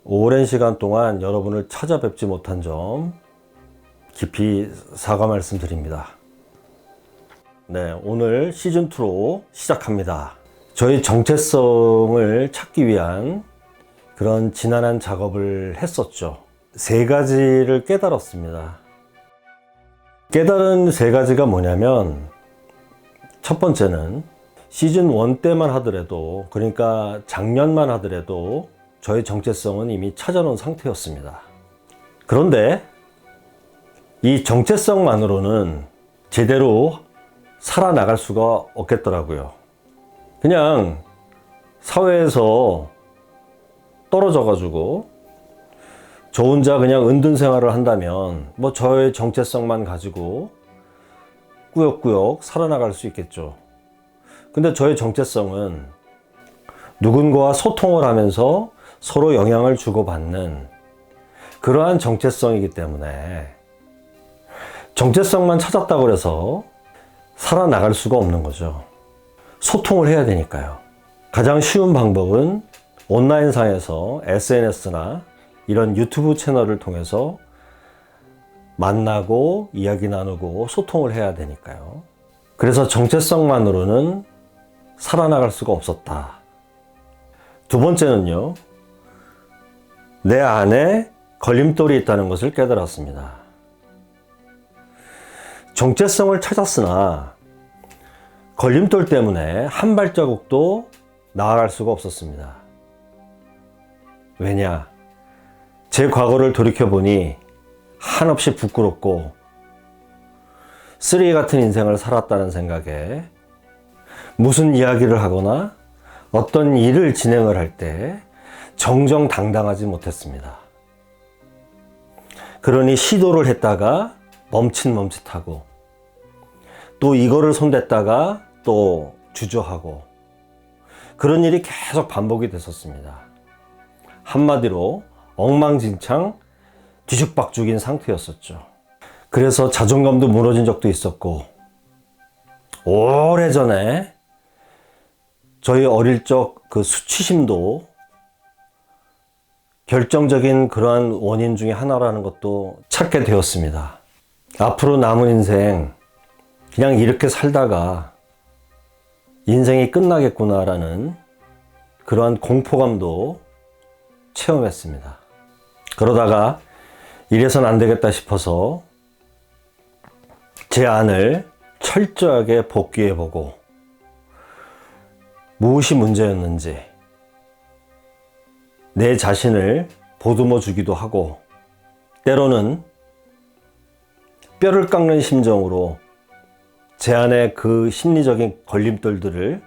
오랜 시간 동안 여러분을 찾아뵙지 못한 점 깊이 사과 말씀드립니다. 네, 오늘 시즌2로 시작합니다. 저희 정체성을 찾기 위한 그런 지난한 작업을 했었죠. 3가지를 깨달았습니다. 깨달은 3가지가 뭐냐면, 첫 번째는 시즌1 때만 하더라도, 그러니까 작년만 하더라도 저의 정체성은 이미 찾아놓은 상태였습니다. 그런데 이 정체성만으로는 제대로 살아나갈 수가 없겠더라고요. 그냥 사회에서 떨어져 가지고 저 혼자 그냥 은둔 생활을 한다면 뭐 저의 정체성만 가지고 꾸역꾸역 살아나갈 수 있겠죠. 근데 저의 정체성은 누군가와 소통을 하면서 서로 영향을 주고받는 그러한 정체성이기 때문에 정체성만 찾았다고 해서 살아나갈 수가 없는 거죠. 소통을 해야 되니까요. 가장 쉬운 방법은 온라인상에서 SNS나 이런 유튜브 채널을 통해서 만나고 이야기 나누고 소통을 해야 되니까요. 그래서 정체성만으로는 살아나갈 수가 없었다. 두 번째는요, 내 안에 걸림돌이 있다는 것을 깨달았습니다. 정체성을 찾았으나 걸림돌 때문에 한 발자국도 나아갈 수가 없었습니다. 왜냐? 제 과거를 돌이켜보니 한없이 부끄럽고 쓰레기 같은 인생을 살았다는 생각에 무슨 이야기를 하거나 어떤 일을 진행을 할 때 정정당당하지 못했습니다. 그러니 시도를 했다가 멈칫멈칫하고 또 이거를 손댔다가 또 주저하고 그런 일이 계속 반복이 됐었습니다. 한마디로 엉망진창 뒤죽박죽인 상태였었죠. 그래서 자존감도 무너진 적도 있었고, 오래전에 저희 어릴 적 그 수치심도 결정적인 그러한 원인 중에 하나라는 것도 찾게 되었습니다. 앞으로 남은 인생 그냥 이렇게 살다가 인생이 끝나겠구나라는 그러한 공포감도 체험했습니다. 그러다가 이래선 안 되겠다 싶어서 제 안을 철저하게 복귀해보고 무엇이 문제였는지 내 자신을 보듬어 주기도 하고 때로는 뼈를 깎는 심정으로 제 안에 그 심리적인 걸림돌들을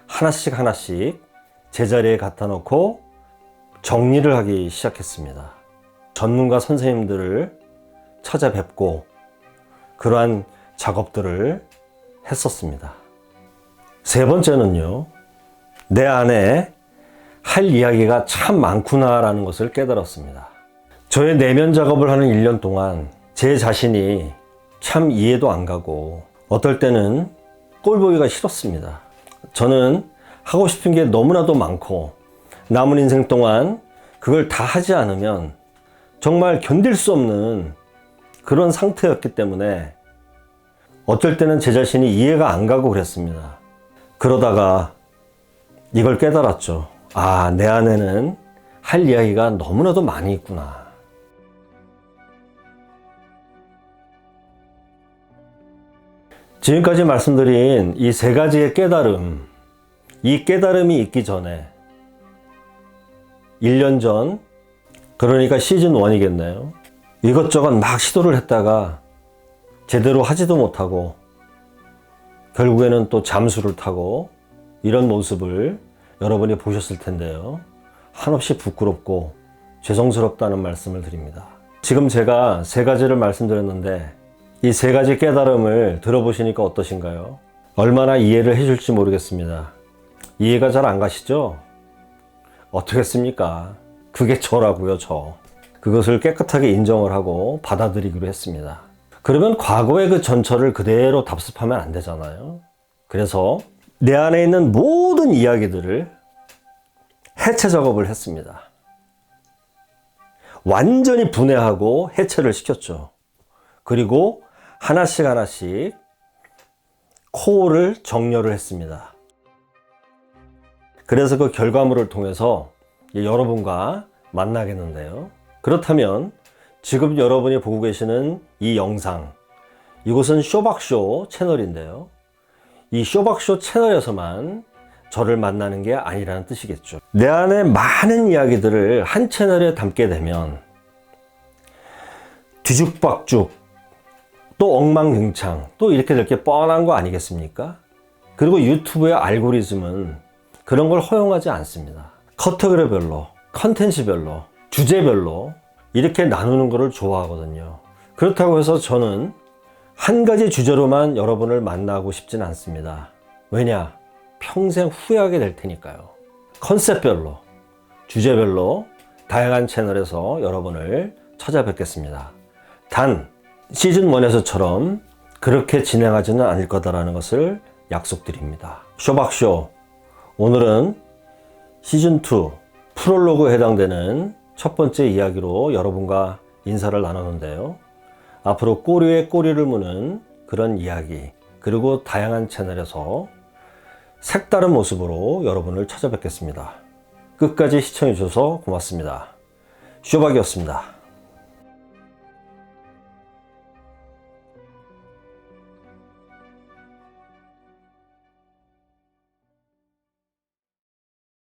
하나씩 하나씩 제자리에 갖다 놓고 정리를 하기 시작했습니다. 전문가 선생님들을 찾아뵙고 그러한 작업들을 했었습니다. 세 번째는요, 내 안에 할 이야기가 참 많구나라는 것을 깨달았습니다. 저의 내면 작업을 하는 1년 동안 제 자신이 참 이해도 안 가고 어떨 때는 꼴보기가 싫었습니다. 저는 하고 싶은 게 너무나도 많고 남은 인생 동안 그걸 다 하지 않으면 정말 견딜 수 없는 그런 상태였기 때문에 어쩔 때는 제 자신이 이해가 안 가고 그랬습니다. 그러다가 이걸 깨달았죠. 아, 내 안에는 할 이야기가 너무나도 많이 있구나. 지금까지 말씀드린 이 3가지의 깨달음, 이 깨달음이 있기 전에 1년 전, 그러니까 시즌1이겠네요. 이것저것 막 시도를 했다가 제대로 하지도 못하고 결국에는 또 잠수를 타고 이런 모습을 여러분이 보셨을 텐데요. 한없이 부끄럽고 죄송스럽다는 말씀을 드립니다. 지금 제가 3가지를 말씀드렸는데 이 3가지 깨달음을 들어보시니까 어떠신가요? 얼마나 이해를 해줄지 모르겠습니다. 이해가 잘 안 가시죠? 어떻겠습니까? 그게 저라고요, 저. 그것을 깨끗하게 인정을 하고 받아들이기로 했습니다. 그러면 과거의 그 전철을 그대로 답습하면 안 되잖아요. 그래서 내 안에 있는 모든 이야기들을 해체 작업을 했습니다. 완전히 분해하고 해체를 시켰죠. 그리고 하나씩 하나씩 코어를 정렬을 했습니다. 그래서 그 결과물을 통해서 여러분과 만나겠는데요. 그렇다면 지금 여러분이 보고 계시는 이 영상, 이곳은 쇼박쇼 채널인데요. 이 쇼박쇼 채널에서만 저를 만나는 게 아니라는 뜻이겠죠. 내 안에 많은 이야기들을 한 채널에 담게 되면 뒤죽박죽, 또 엉망진창, 또 이렇게 될 게 뻔한 거 아니겠습니까? 그리고 유튜브의 알고리즘은 그런 걸 허용하지 않습니다. 카테고리별로, 컨텐츠별로, 주제별로 이렇게 나누는 것을 좋아하거든요. 그렇다고 해서 저는 한 가지 주제로만 여러분을 만나고 싶진 않습니다. 왜냐? 평생 후회하게 될 테니까요. 컨셉별로, 주제별로 다양한 채널에서 여러분을 찾아뵙겠습니다. 단 시즌 1에서처럼 그렇게 진행하지는 않을 거다라는 것을 약속드립니다. 쇼박쇼, 오늘은 시즌 2 프롤로그에 해당되는 첫 번째 이야기로 여러분과 인사를 나누는데요. 앞으로 꼬리에 꼬리를 무는 그런 이야기, 그리고 다양한 채널에서 색다른 모습으로 여러분을 찾아뵙겠습니다. 끝까지 시청해 주셔서 고맙습니다. 쇼박이었습니다.